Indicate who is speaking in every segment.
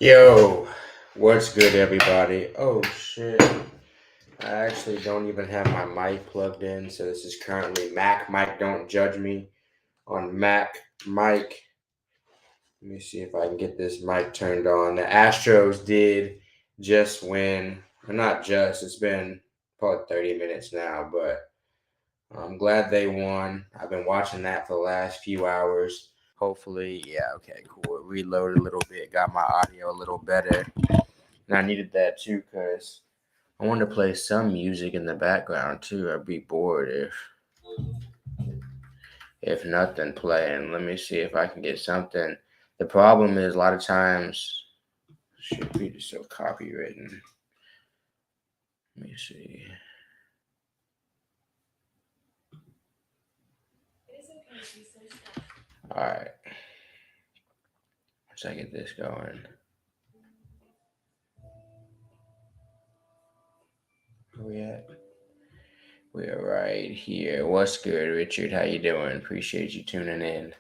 Speaker 1: Yo, what's good, everybody? Oh shit, I actually don't even have my mic plugged in, so this is currently Mac mic. Don't judge me on Mac mic. Let me see if I can get this mic turned on. The Astros did just win. Well, not just, it's been probably 30 minutes now, but I'm glad they won. I've been watching that for the last few hours. Hopefully, yeah, okay, cool. It reloaded a little bit, got my audio a little better. And I needed that too because I wanted to play some music in the background too. I'd be bored if nothing playing. Let me see if I can get something. The problem is a lot of times should be just so copywritten. Let me see. All right. Once I get this going. Where we at? We're right here. What's good, Richard? How you doing? Appreciate you tuning in.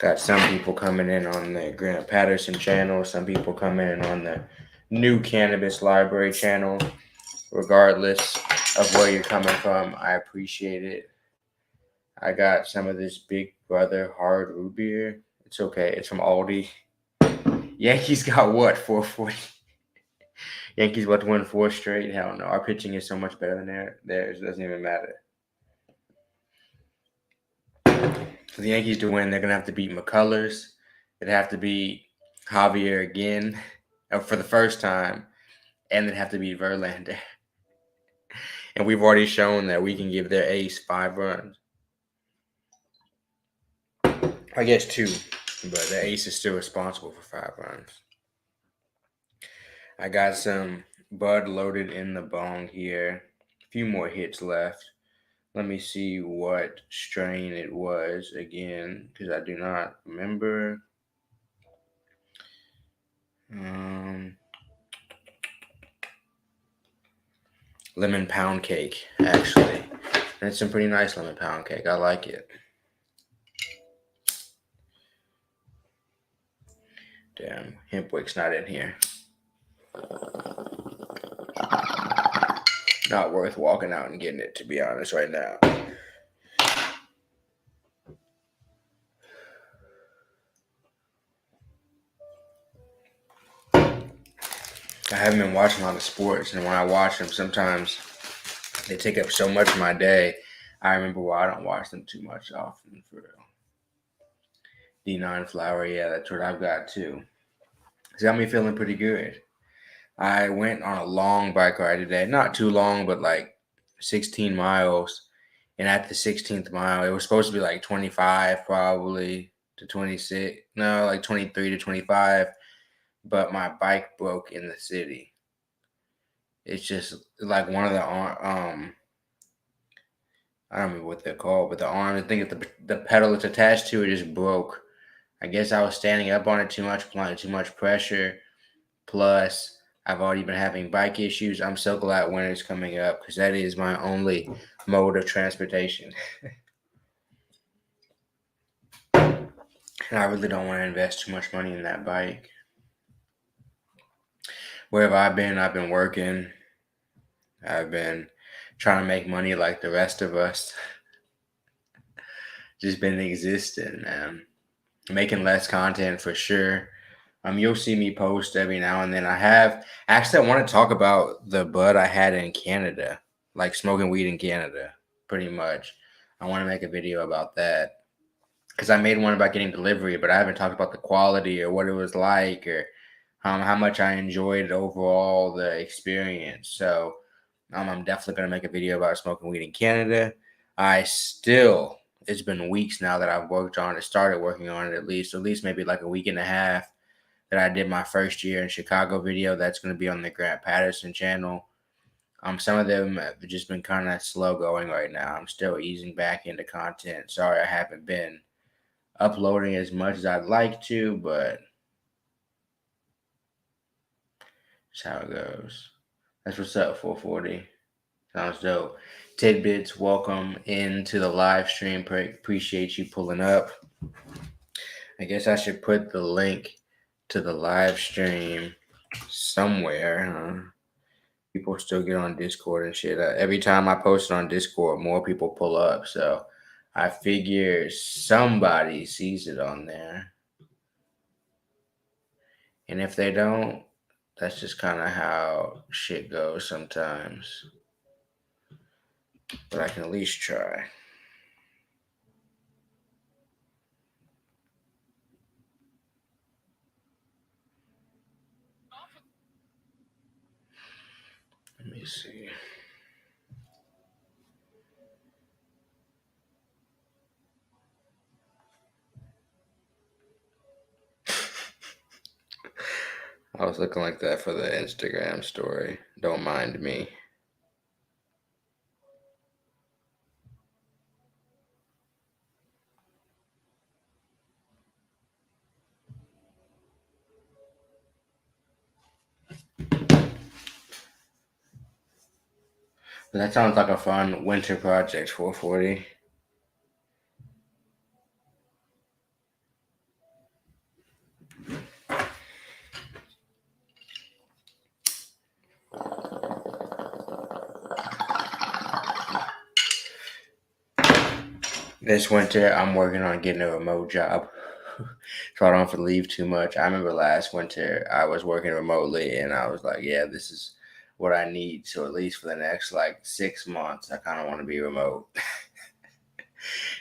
Speaker 1: Got some people coming in on the Grant Patterson channel, some people coming in on the New Cannabis Library channel. Regardless of where you're coming from, I appreciate it. I got some of this Big Brother hard root beer. It's okay. It's from Aldi. Yankees got what? 440. Yankees about to win 4 straight? Hell no. Our pitching is so much better than theirs. It doesn't even matter. For the Yankees to win, they're going to have to beat McCullers. They'd have to beat Javier again for the first time. And they'd have to beat Verlander. And we've already shown that we can give their ace 5 runs. I guess 2, but the ace is still responsible for 5 runs. I got some bud loaded in the bong here. A few more hits left. Let me see what strain it was again, because I do not remember. Lemon pound cake, actually. And it's some pretty nice lemon pound cake. I like it. Damn, Hempwick's not in here. Not worth walking out and getting it, to be honest, right now. I haven't been watching a lot of sports, and when I watch them, sometimes they take up so much of my day. I remember why I don't watch them too much often, for real. D9 Flower, yeah, that's what I've got too. It's got me feeling pretty good. I went on a long bike ride today. Not too long, but like 16 miles. And at the 16th mile, it was supposed to be like 25 probably to 26. No, like 23 to 25. But my bike broke in the city. It's just like one of the I don't remember what they're called, but the arm, I think the pedal it's attached to, it just broke. I guess I was standing up on it too much, applying too much pressure. Plus, I've already been having bike issues. I'm so glad winter's coming up because that is my only mode of transportation. And I really don't want to invest too much money in that bike. Where have I been? I've been working. I've been trying to make money like the rest of us. Just been existing, man. Making less content for sure. You'll see me post every now and then. I want to talk about the bud I had in Canada, like smoking weed in Canada, pretty much. I want to make a video about that because I made one about getting delivery, but I haven't talked about the quality or what it was like or how much I enjoyed overall the experience. So I'm definitely going to make a video about smoking weed in Canada. It's been weeks now that I've started working on it at least maybe like a week and a half that I did my first year in Chicago video. That's going to be on the Grant Patterson channel. Some of them have just been kind of slow going right now. I'm still easing back into content. Sorry I haven't been uploading as much as I'd like to, but that's how it goes. That's what's up, 440. Sounds dope. Tidbits, welcome into the live stream. Appreciate you pulling up. I guess I should put the link to the live stream somewhere, huh? People still get on Discord and shit. Every time I post it on Discord, more people pull up. So I figure somebody sees it on there. And if they don't, that's just kind of how shit goes sometimes. But I can at least try. Let me see. I was looking like that for the Instagram story. Don't mind me. That sounds like a fun winter project, 440. This winter, I'm working on getting a remote job. So I don't have to leave too much. I remember last winter, I was working remotely and I was like, yeah, this is what I need. So at least for the next like 6 months, I kind of want to be remote.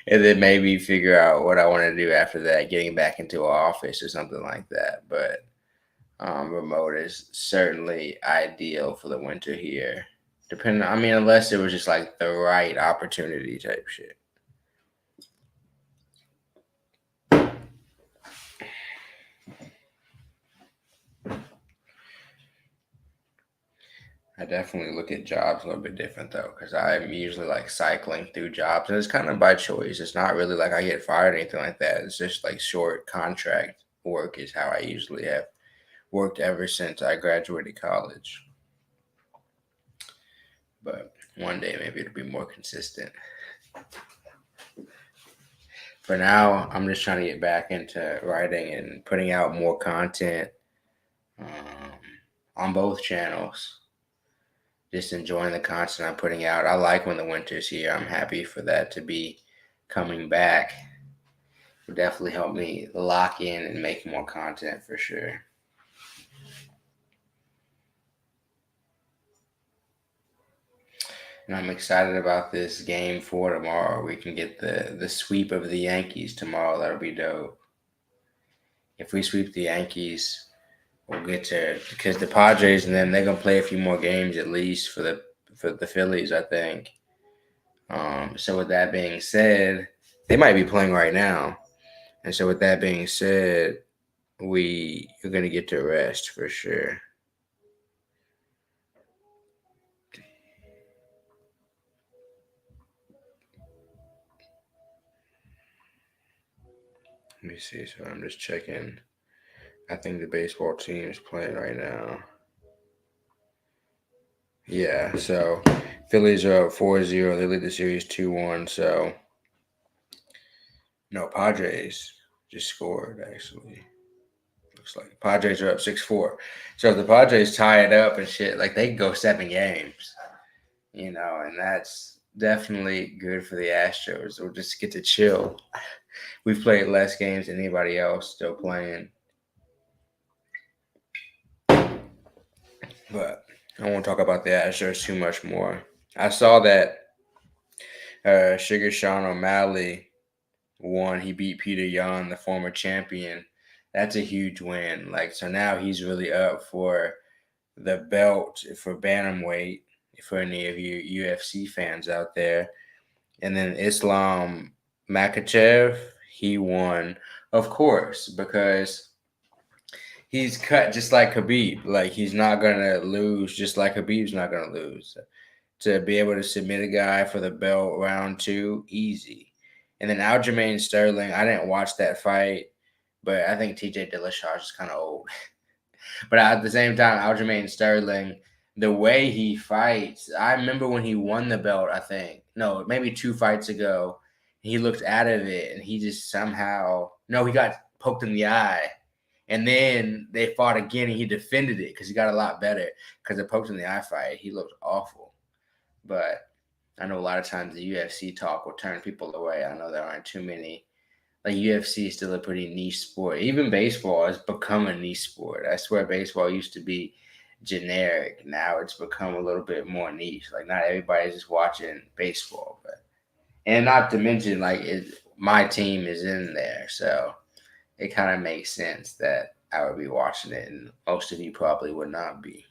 Speaker 1: And then maybe figure out what I want to do after that, getting back into an office or something like that. But remote is certainly ideal for the winter here. Depending, I mean, unless it was just like the right opportunity type shit. I definitely look at jobs a little bit different though, because I'm usually like cycling through jobs, and it's kind of by choice. It's not really like I get fired or anything like that. It's just like short contract work is how I usually have worked ever since I graduated college. But one day maybe it'll be more consistent. For now, I'm just trying to get back into writing and putting out more content um, on both channels. Just enjoying the content I'm putting out. I like when the winter's here. I'm happy for that to be coming back. Will definitely help me lock in and make more content for sure. And I'm excited about this game for tomorrow. We can get the sweep of the Yankees tomorrow. That'll be dope. If we sweep the Yankees, we'll get to because the Padres and them they're gonna play a few more games at least for the Phillies, I think. So with that being said, they might be playing right now. And so with that being said, we are gonna get to rest for sure. Let me see. So I'm just checking. I think the baseball team is playing right now. Yeah, so Phillies are up 4-0. They lead the series 2-1. So no, Padres just scored actually. Looks like Padres are up 6-4. So if the Padres tie it up and shit, like they can go 7 games, and that's definitely good for the Astros. We'll just get to chill. We've played less games than anybody else still playing. But I won't talk about the Astros too much more. I saw that Sugar Sean O'Malley won. He beat Peter Yan, the former champion. That's a huge win. Like so now he's really up for the belt for bantamweight for any of you UFC fans out there. And then Islam Makachev, he won, of course, because he's cut just like Khabib. Like he's not gonna lose, just like Khabib's not gonna lose. To be able to submit a guy for the belt round 2, easy. And then Aljamain Sterling, I didn't watch that fight, but I think TJ Dillashaw is kind of old. But at the same time, Aljamain Sterling, the way he fights, I remember when he won the belt, I think. No, maybe 2 fights ago, he looked out of it and he just somehow, no, he got poked in the eye. And then they fought again, and he defended it because he got a lot better because it poked in the eye fight. He looked awful. But I know a lot of times the UFC talk will turn people away. I know there aren't too many. Like UFC is still a pretty niche sport. Even baseball has become a niche sport. I swear baseball used to be generic. Now it's become a little bit more niche. Like not everybody's just watching baseball. But and not to mention my team is in there. So it kind of makes sense that I would be watching it, and most of you probably would not be.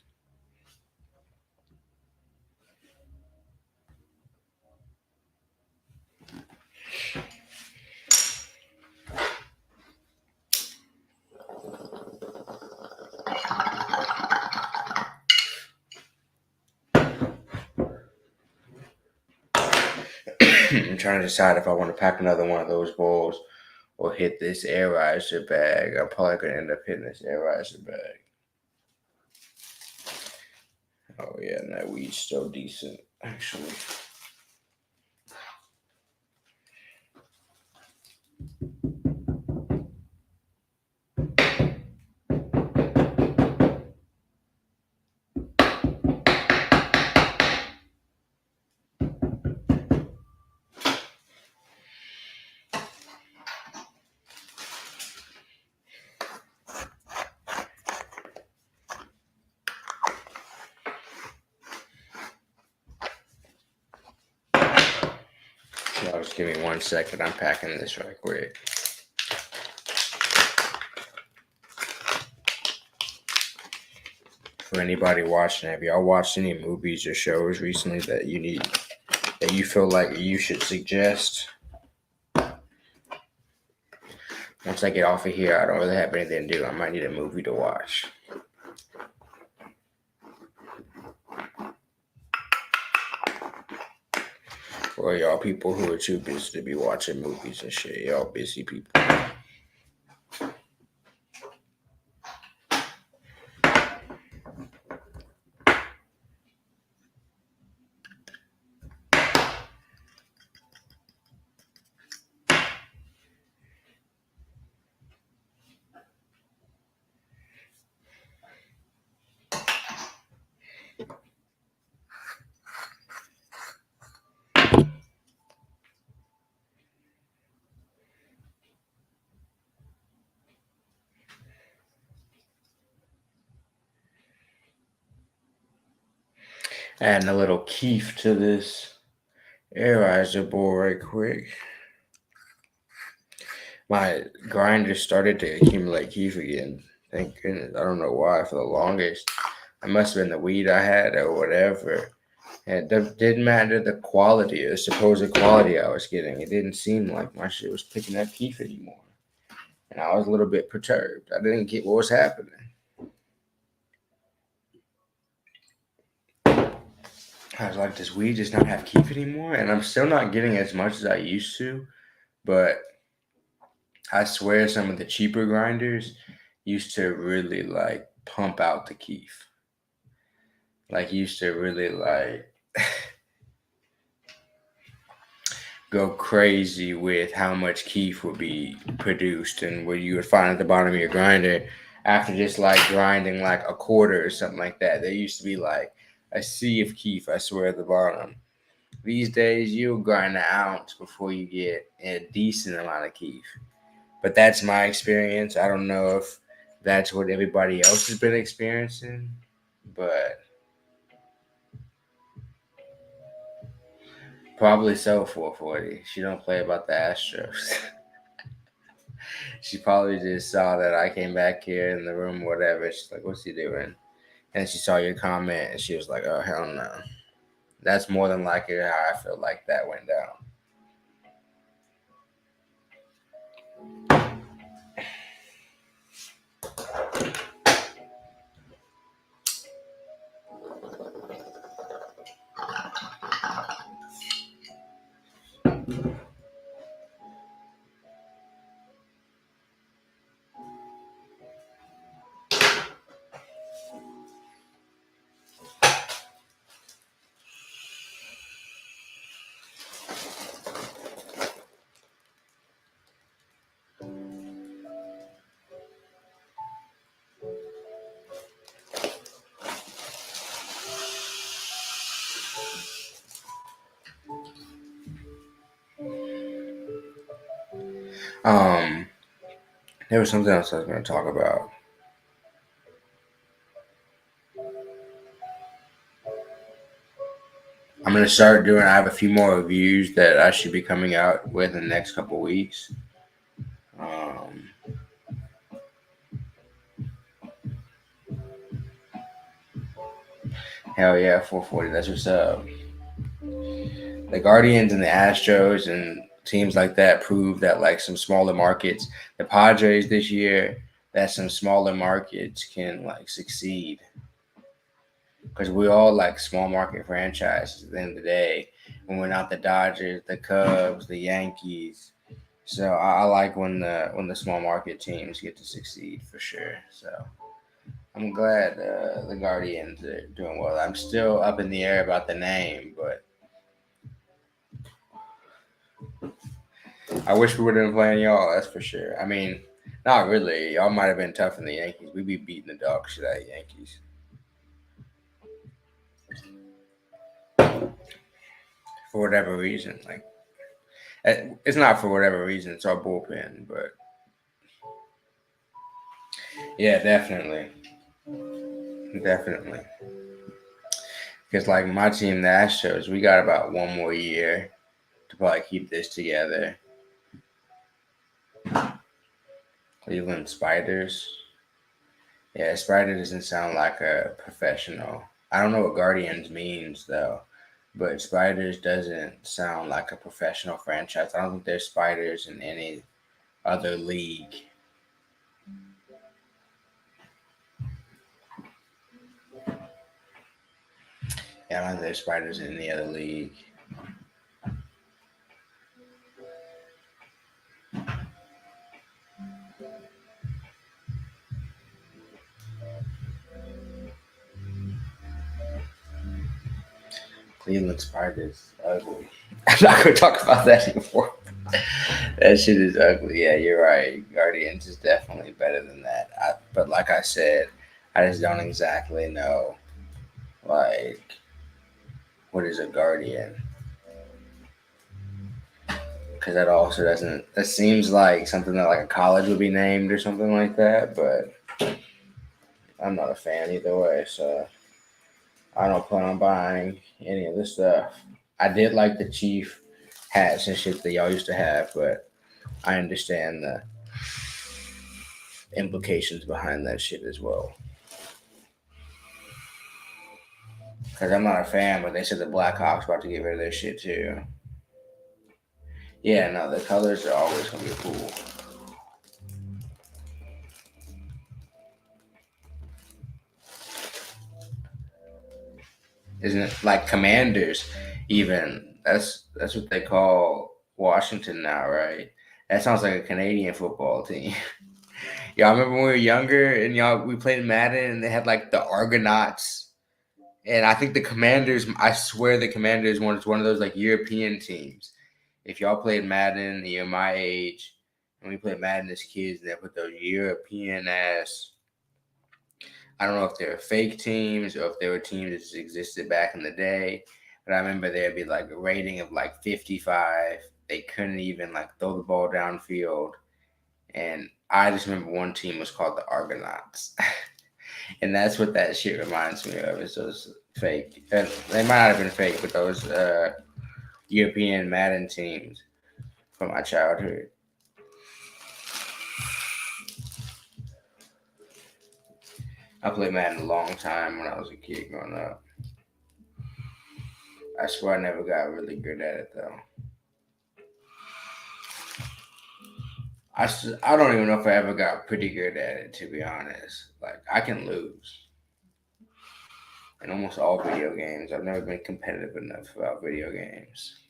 Speaker 1: I'm trying to decide if I want to pack another one of those bowls or hit this air riser bag. I'm probably going to end up hitting this air riser bag. Oh, yeah, and that weed's still decent, actually. Y'all just give me 1 second. I'm packing this right quick. For anybody watching, have y'all watched any movies or shows recently that you feel like you should suggest? Once I get off of here, I don't really have anything to do. I might need a movie to watch. Or y'all people who are too busy to be watching movies and shit. Y'all busy people. Adding a little keef to this air riser bowl right quick. My grinder started to accumulate keef again. Thank goodness. I don't know why for the longest. It must have been the weed I had or whatever. And it didn't matter the quality or the supposed quality I was getting. It didn't seem like my shit was picking up keef anymore. And I was a little bit perturbed. I didn't get what was happening. I was like, does weed just not have keef anymore? And I'm still not getting as much as I used to. But I swear some of the cheaper grinders used to really pump out the keef. Used to really go crazy with how much keef would be produced and what you would find at the bottom of your grinder after just grinding a quarter or something like that. There used to be a sea of keef, I swear, at the bottom. These days, you'll grind an ounce before you get a decent amount of keef. But that's my experience. I don't know if that's what everybody else has been experiencing, but probably so. 440. She don't play about the Astros. She probably just saw that I came back here in the room, whatever. She's like, "What's he doing?" And she saw your comment, and she was like, "Oh hell no." That's more than likely how I feel like that went down. Um, there was something else I was going to talk about. I'm going to start doing. I have a few more reviews that I should be coming out with in the next couple weeks. Um, hell yeah, 440. That's what's up. The Guardians and the Astros and teams like that prove that like some smaller markets, the Padres this year, that some smaller markets can like succeed because we all like small market franchises at the end of the day. When we're not the Dodgers, the Cubs, the Yankees. So I like when the small market teams get to succeed for sure. So I'm glad the Guardians are doing well. I'm still up in the air about the name, but I wish we would have been playing y'all. That's for sure. I mean, not really. Y'all might have been tough in the Yankees. We'd be beating the dog shit out of Yankees for whatever reason. Like it's not for whatever reason. It's our bullpen, but yeah, definitely, definitely. Because like my team, the Astros, we got about one more year to probably keep this together. Cleveland Spiders. Yeah, Spider doesn't sound like a professional. I don't know what Guardians means though, but Spiders doesn't sound like a professional franchise. I don't think there's Spiders in any other league. Yeah, I don't think there's Spiders in any other league. Cleveland Spiders ugly. I'm not gonna talk about that anymore. That shit is ugly. Yeah, you're right. Guardians is definitely better than that. But like I said, I just don't exactly know like what is a guardian because that also doesn't. That seems like something that like a college would be named or something like that. But I'm not a fan either way, so I don't plan on buying any of this stuff. I did like the Chief hats and shit that y'all used to have, but I understand the implications behind that shit as well. Because I'm not a fan, but they said the Blackhawks about to get rid of their shit too. Yeah, no, the colors are always gonna be cool. Isn't it like Commanders? Even that's what they call Washington now, right? That sounds like a Canadian football team. Y'all remember when we were younger and y'all we played Madden and they had like the Argonauts and I think the Commanders. I swear the Commanders was one of those like European teams. If y'all played Madden, and you're my age, and we played Madden as kids, they put those European ass. I don't know if they were fake teams or if they were teams that just existed back in the day. But I remember there'd be like a rating of like 55. They couldn't even like throw the ball downfield. And I just remember one team was called the Argonauts. And that's what that shit reminds me of. It's those fake. They might not have been fake, but those European Madden teams from my childhood. I played Madden a long time when I was a kid growing up. I swear I never got really good at it though. I don't even know if I ever got pretty good at it to be honest. Like I can lose in almost all video games. I've never been competitive enough about video games,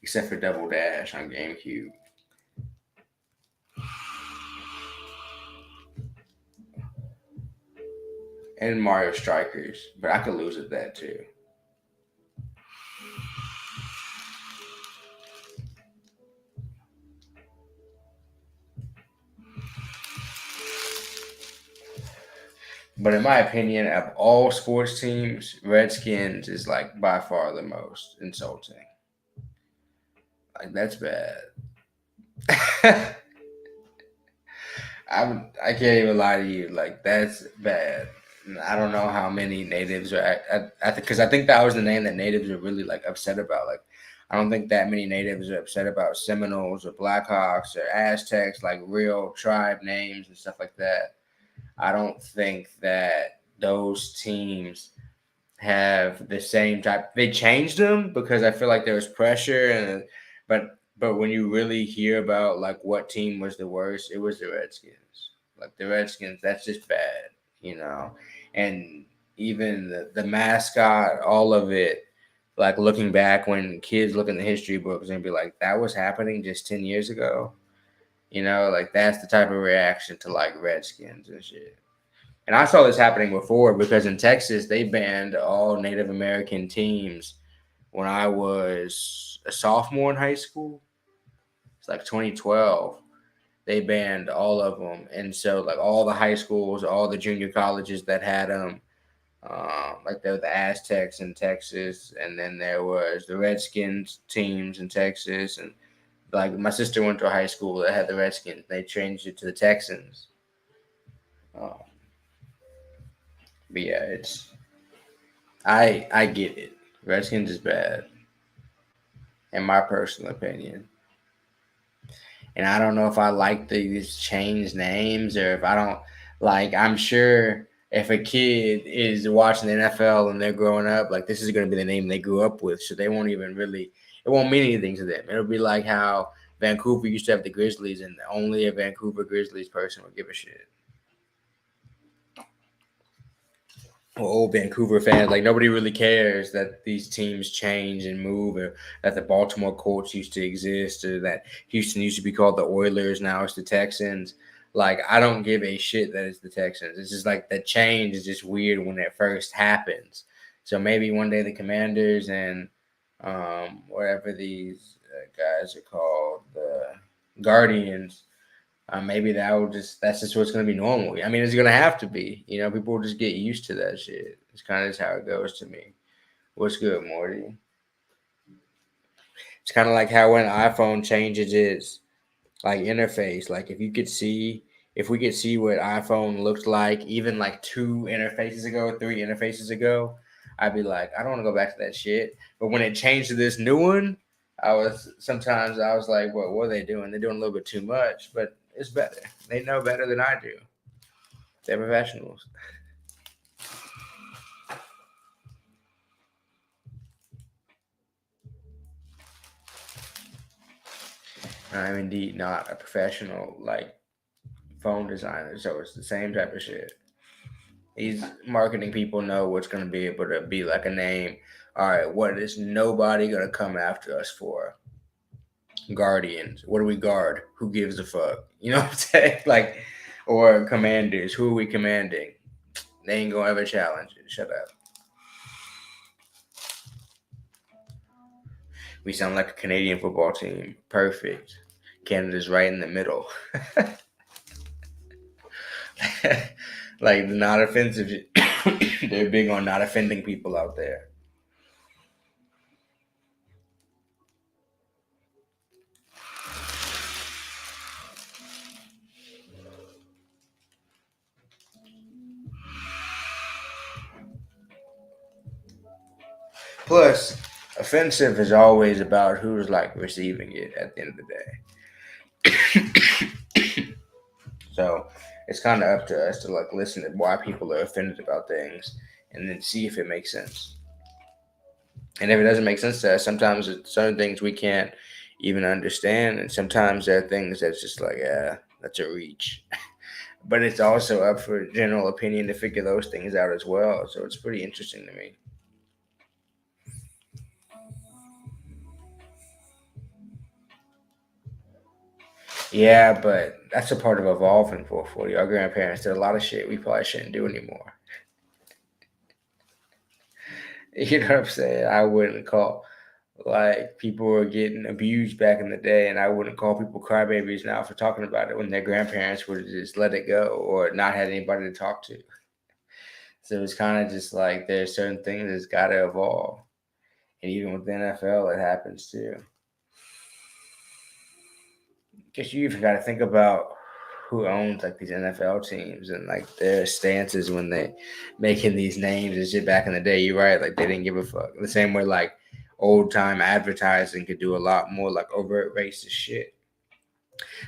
Speaker 1: except for Double Dash on GameCube and Mario Strikers. But I could lose at that too. But in my opinion, of all sports teams, Redskins is like by far the most insulting. Like that's bad. I can't even lie to you. Like that's bad. I don't know how many natives are because I think that was the name that natives are really like upset about. Like I don't think that many natives are upset about Seminoles or Blackhawks or Aztecs, like real tribe names and stuff like that. I don't think that those teams have the same type. They changed them because I feel like there was pressure, and but when you really hear about like what team was the worst, it was the Redskins. Like the Redskins, that's just bad, you know. And even the mascot, all of it. Like looking back, when kids look in the history books and be like, "That was happening just 10 years ago," you know, like that's the type of reaction to like Redskins and shit. And I saw this happening before because in Texas they banned all Native American teams when I was a sophomore in high school. It's like 2012. They banned all of them, and so like all the high schools, all the junior colleges that had them, like there were the Aztecs in Texas, and then there was the Redskins teams in Texas, and like my sister went to a high school that had the Redskins. They changed it to the Texans. Um, but yeah, it's I get it. Redskins is bad, in my personal opinion. And I don't know if I like these changed names or if I don't like. I'm sure if a kid is watching the NFL and they're growing up, like this is going to be the name they grew up with, so they won't even really. It won't mean anything to them. It'll be like how Vancouver used to have the Grizzlies, and only a Vancouver Grizzlies person would give a shit. Old Vancouver fans, like nobody really cares that these teams change and move, or that the Baltimore Colts used to exist, or that Houston used to be called the Oilers, now it's the Texans. Like I don't give a shit that it's the Texans. It's just like the change is just weird when it first happens. So maybe one day the Commanders and whatever these guys are called, the Guardians, maybe that's just what's gonna be normal. I mean, it's gonna have to be. You know, people will just get used to that shit. It's kind of just how it goes to me. What's good, Morty? It's kind of like how when iPhone changes its like interface. Like if we could see what iPhone looked like even like two interfaces ago, three interfaces ago, I'd be like, I don't want to go back to that shit. But when it changed to this new one, I was like, what are they doing? They're doing a little bit too much, but it's better. They know better than I do. They're professionals. I'm indeed not a professional like phone designer, so it's the same type of shit. These marketing people know what's going to be able to be like a name. All right, what is nobody going to come after us for? Guardians. What do we guard? Who gives a fuck? You know what I'm saying? Like, or commanders. Who are we commanding? They ain't going to ever challenge it. Shut up. We sound like a Canadian football team. Perfect. Canada's right in the middle. Like, not offensive. They're big on not offending people out there. Plus, offensive is always about who's like receiving it at the end of the day. So it's kind of up to us to like listen to why people are offended about things and then see if it makes sense. And if it doesn't make sense to us, sometimes it's certain things we can't even understand, and sometimes there are things that's just like, yeah, that's a reach. But it's also up for general opinion to figure those things out as well. So it's pretty interesting to me. Yeah, but that's a part of evolving for 40. Our grandparents did a lot of shit we probably shouldn't do anymore. You know what I'm saying? I wouldn't call like people were getting abused back in the day, and I wouldn't call people crybabies now for talking about it when their grandparents would just let it go or not had anybody to talk to. So it's kind of just like there's certain things that's got to evolve, and even with the NFL, it happens too. Because you even got to think about who owns like these NFL teams and like their stances when they making these names and shit back in the day. You're right, like they didn't give a fuck. The same way like old time advertising could do a lot more like overt racist shit.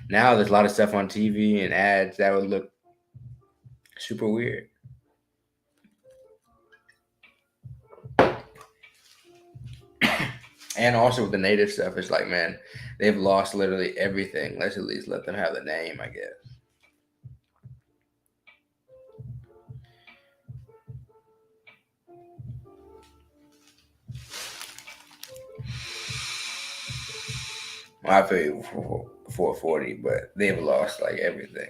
Speaker 1: Now there's a lot of stuff on TV and ads that would look super weird. And also with the native stuff, it's like, man, they've lost literally everything. Let's at least let them have the name, I guess. Well, I paid 440, but they've lost like everything.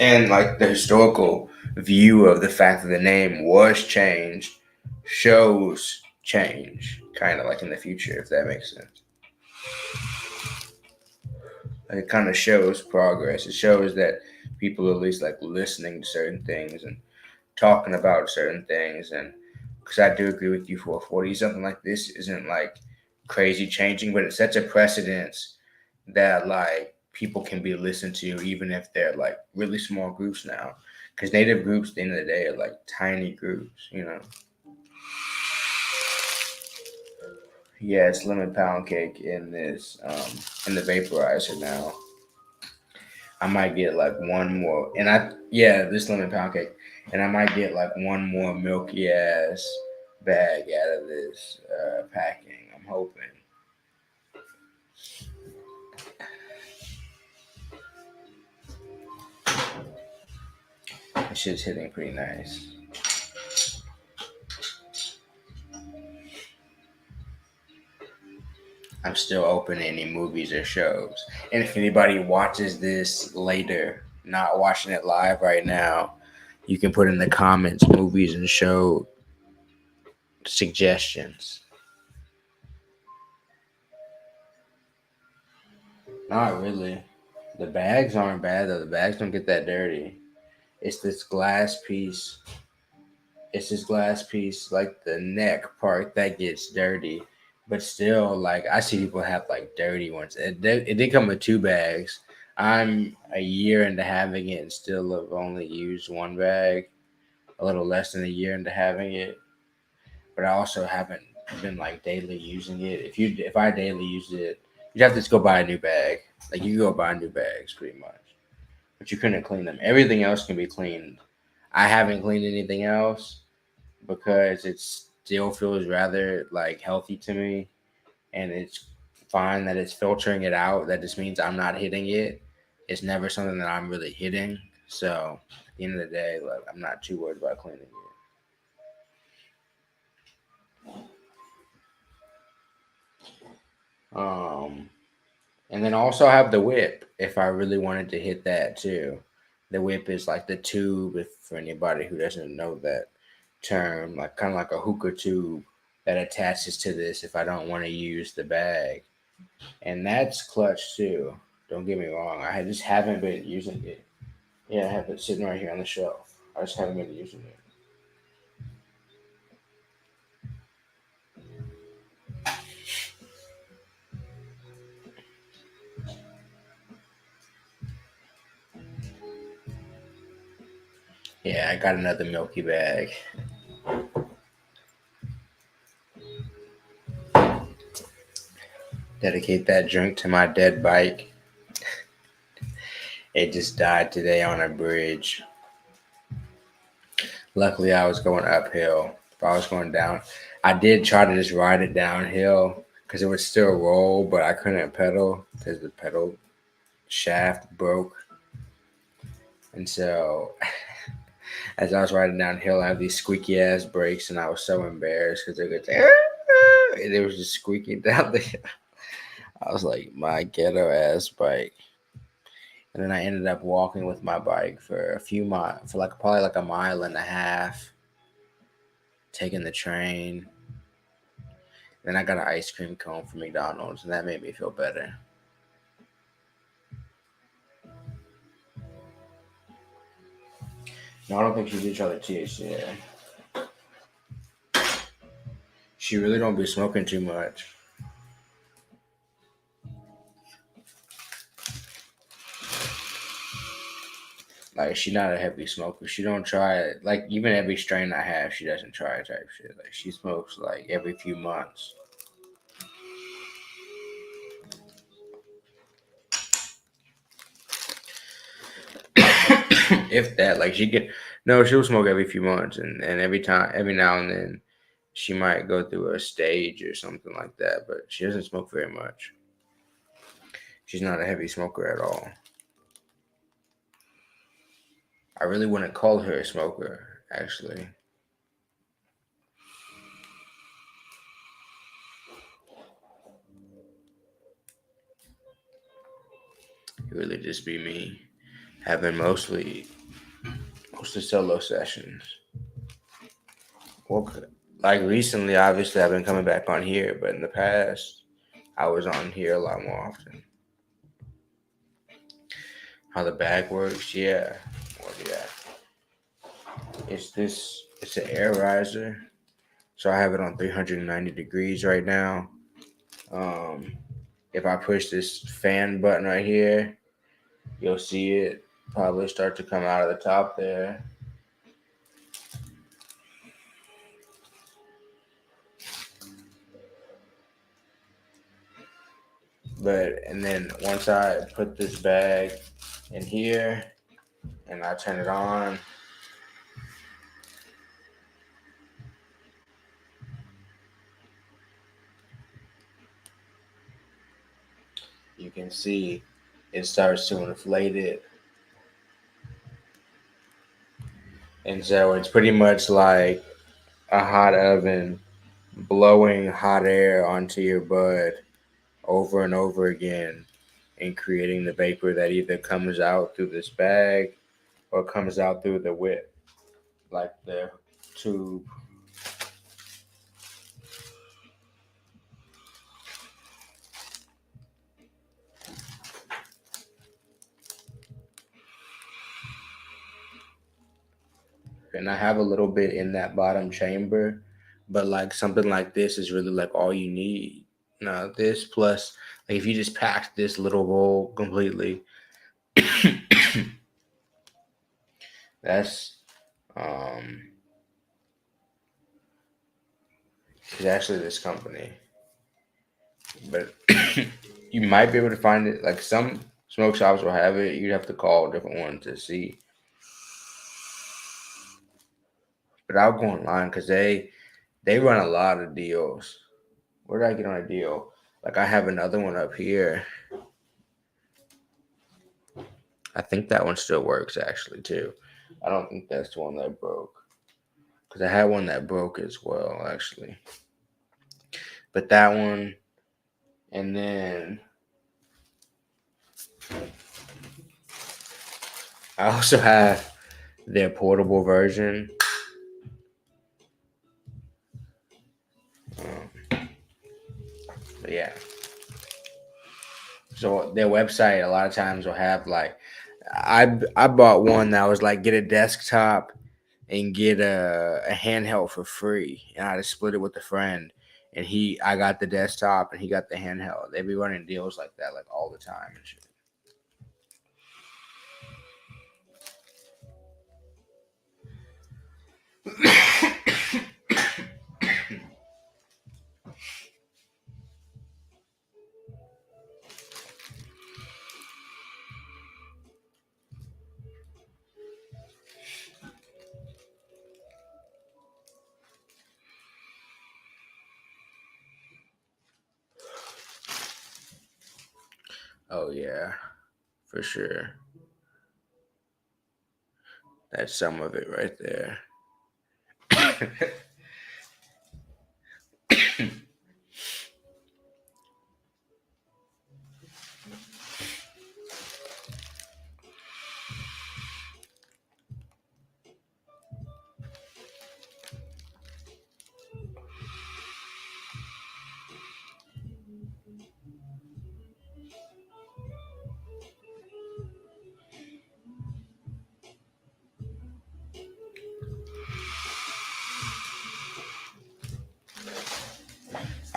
Speaker 1: And like the historical view of the fact that the name was changed shows change, kind of like in the future, if that makes sense. Like it kind of shows progress. It shows that people are at least like listening to certain things and talking about certain things. And because I do agree with you, 440, something like this isn't like crazy changing, but it sets a precedence that like people can be listened to even if they're like really small groups now. Because native groups, at the end of the day, are like tiny groups, you know. Yeah, it's lemon pound cake in this in the vaporizer now. I might get like one more, and I yeah, this lemon pound cake, and I might get like one more milky ass bag out of this packing. I'm hoping. This shit's hitting pretty nice. I'm still open to any movies or shows. And if anybody watches this later, not watching it live right now, you can put in the comments movies and show suggestions. Not really. The bags aren't bad though. The bags don't get that dirty. It's this glass piece. It's this glass piece, like the neck part, that gets dirty. But still, like I see people have like dirty ones. It did come with two bags. I'm a year into having it and still have only used one bag. A little less than a year into having it, but I also haven't been like daily using it. If I daily used it, you'd have to just go buy a new bag. Like you go buy new bags pretty much, but you couldn't clean them. Everything else can be cleaned. I haven't cleaned anything else because it still feels rather like healthy to me, and it's fine that it's filtering it out. That just means I'm not hitting it. It's never something that I'm really hitting. So at the end of the day, like I'm not too worried about cleaning it. Um, and then also have the whip if I really wanted to hit that too. The whip is like the tube, if for anybody who doesn't know that term, like kind of like a hookah tube that attaches to this if I don't want to use the bag. And that's clutch too. Don't get me wrong. Just haven't been using it. Yeah, I have it sitting right here on the shelf. I just haven't been using it. Yeah, I got another milky bag. Dedicate that drink to my dead bike. It just died today on a bridge. Luckily, I was going uphill. If I was going down, I did try to just ride it downhill because it would still roll, but I couldn't pedal because the pedal shaft broke. And so, as I was riding downhill, I have these squeaky ass brakes, and I was so embarrassed because they could, and it was just squeaking down the. I was like, my ghetto ass bike. And then I ended up walking with my bike for a few miles, for like probably like a mile and a half, taking the train. Then I got an ice cream cone from McDonald's, and that made me feel better. No, I don't think she did try the THC. She really don't be smoking too much. Like, she not a heavy smoker. She don't try it. Like, even every strain I have, she doesn't try type shit. Like, she smokes like every few months. If that, like, she'll smoke every few months, and every now and then, she might go through a stage or something like that, but she doesn't smoke very much. She's not a heavy smoker at all. I really wouldn't call her a smoker, actually. It really just be me having mostly solo sessions. Well, like recently, obviously, I've been coming back on here, but in the past, I was on here a lot more often. How the bag works, yeah. Well, yeah. It's an air riser. So I have it on 390 degrees right now. If I push this fan button right here, you'll see it probably start to come out of the top there. And then once I put this bag in here and I turn it on, you can see it starts to inflate it. And so it's pretty much like a hot oven blowing hot air onto your bud over and over again and creating the vapor that either comes out through this bag or comes out through the whip, like the tube. And I have a little bit in that bottom chamber, but like something like this is really like all you need. Now this plus, like if you just pack this little bowl completely, that's it's actually this company, but you might be able to find it. Like some smoke shops will have it. You'd have to call a different one to see. But I'll go online because they run a lot of deals. Where did I get on a deal? Like I have another one up here. I think that one still works actually too. I don't think that's the one that broke because I had one that broke as well actually. But that one, and then I also have their portable version. But yeah. So their website a lot of times will have like I bought one that was like get a desktop and get a handheld for free, and I just split it with a friend. And I got the desktop and he got the handheld. They be running deals like that like all the time and shit. Oh yeah, for sure. That's some of it right there.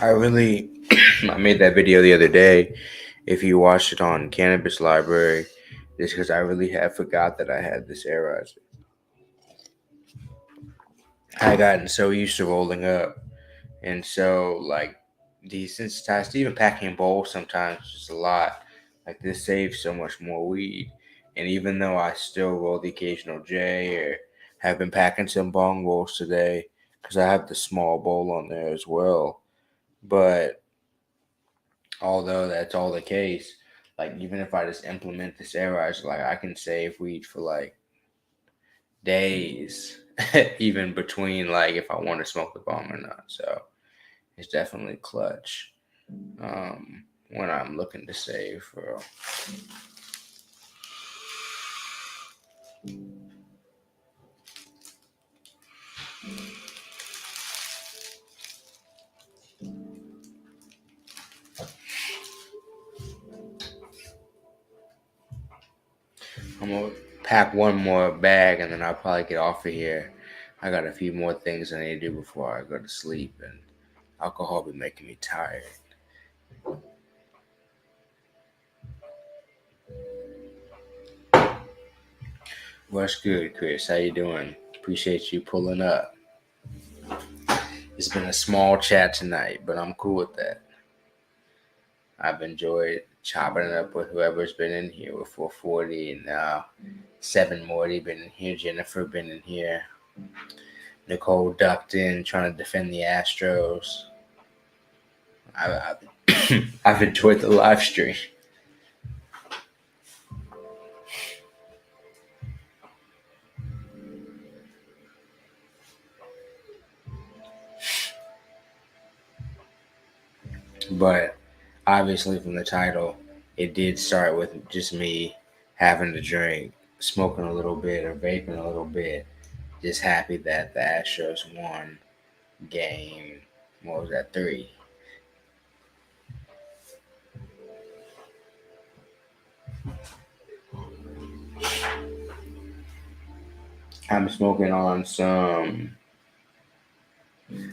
Speaker 1: I made that video the other day. If you watched it on Cannabis Library, just because I really had forgot that I had this aerizer. I gotten so used to rolling up, and so like desensitized. Even packing bowls sometimes is just a lot. Like this saves so much more weed, and even though I still roll the occasional J or have been packing some bong bowls today because I have the small bowl on there as well, but although that's all the case, like even if I just implement this aerizer, like I can save weed for like days, even between like if I want to smoke the bong or not. So it's definitely clutch when I'm looking to save for real. I'm gonna pack one more bag and then I'll probably get off of here. I got a few more things I need to do before I go to sleep, and alcohol be making me tired. What's good, Chris? How you doing? Appreciate you pulling up. It's been a small chat tonight, but I'm cool with that. I've enjoyed chopping it up with whoever's been in here with 440 and now 7 Morty been in here, Jennifer been in here, Nicole ducked in trying to defend the Astros. I've enjoyed the live stream. But obviously, from the title, it did start with just me having to drink, smoking a little bit, or vaping a little bit. Just happy that the Astros won game. What was that, 3? I'm smoking on some.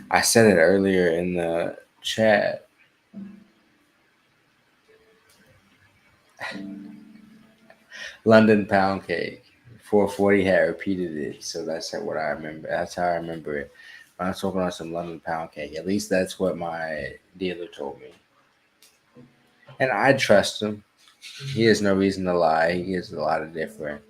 Speaker 1: I said it earlier in the chat. London pound cake. 440 had repeated it, so that's what I remember. That's how I remember it. I'm smoking on some London pound cake. At least that's what my dealer told me, and I trust him. He has no reason to lie. He gives a lot of different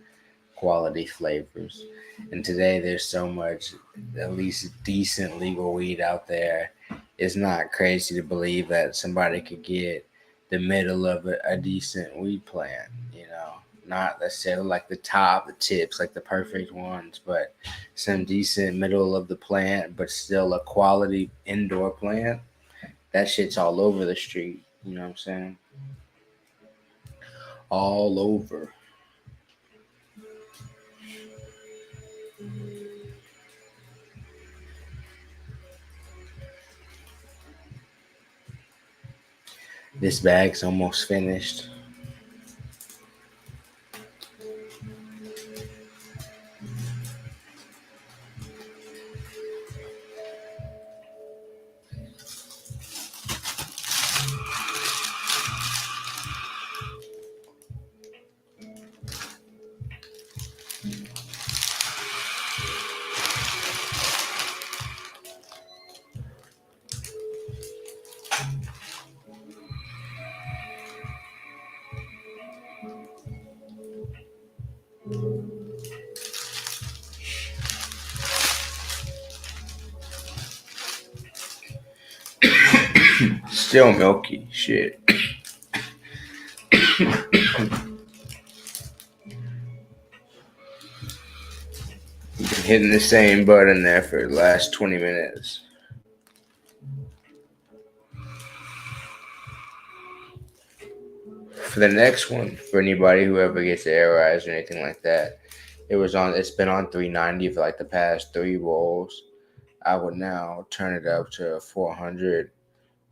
Speaker 1: quality flavors. And today there's so much, at least decent legal weed out there. It's not crazy to believe that somebody could get the middle of a decent weed plant, you know. Not necessarily like the top, the tips, like the perfect ones, but some decent middle of the plant, but still a quality indoor plant. That shit's all over the street. You know what I'm saying? All over. This bag's almost finished. Still milky. Shit. Been hitting the same button there for the last 20 minutes. For the next one, for anybody who ever gets air eyes or anything like that, it's been on 390 for like the past 3 rolls. I would now turn it up to 400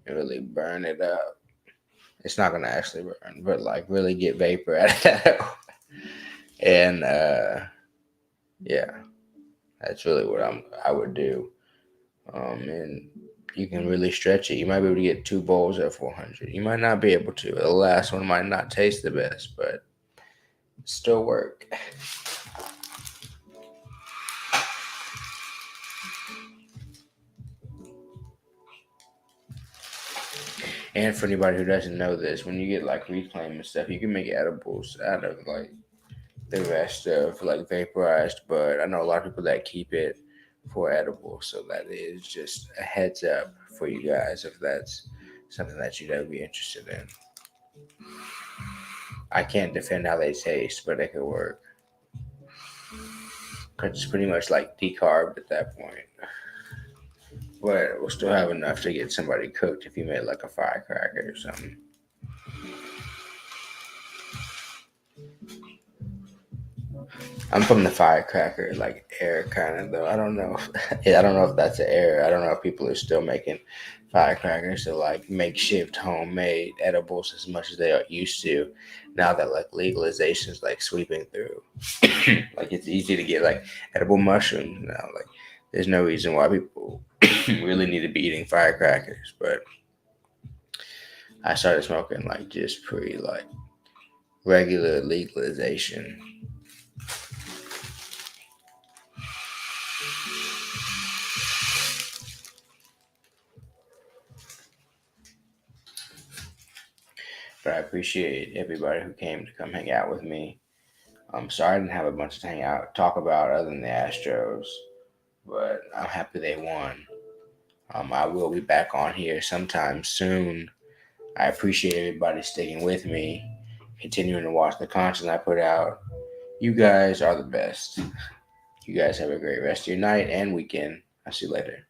Speaker 1: and really burn it up. It's not gonna actually burn, but like really get vapor out of that. And yeah, that's really what I would do. And you can really stretch it. You might be able to get 2 bowls at 400. You might not be able to. The last one might not taste the best, but still work. And for anybody who doesn't know this, when you get like reclaim and stuff, you can make edibles out of like the rest of like vaporized. But I know a lot of people that keep it for edible, so that is just a heads up for you guys if that's something that you'd ever be interested in. I can't defend how they taste, but they could work. Cause it's pretty much like decarb at that point. But we'll still have enough to get somebody cooked if you made like a firecracker or something. I'm from the firecracker like era kind of though. I don't know. I don't know if that's an era. I don't know if people are still making firecrackers to like makeshift homemade edibles as much as they are used to. Now that like legalization is like sweeping through, like it's easy to get like edible mushrooms now. Like there's no reason why people really need to be eating firecrackers. But I started smoking like just pre like regular legalization. But I appreciate everybody who came to come hang out with me. I'm sorry I didn't have a bunch to hang out talk about other than the Astros, but I'm happy they won. I will be back on here sometime soon. I appreciate everybody sticking with me, continuing to watch the content I put out. You guys are the best. You guys have a great rest of your night and weekend. I'll see you later.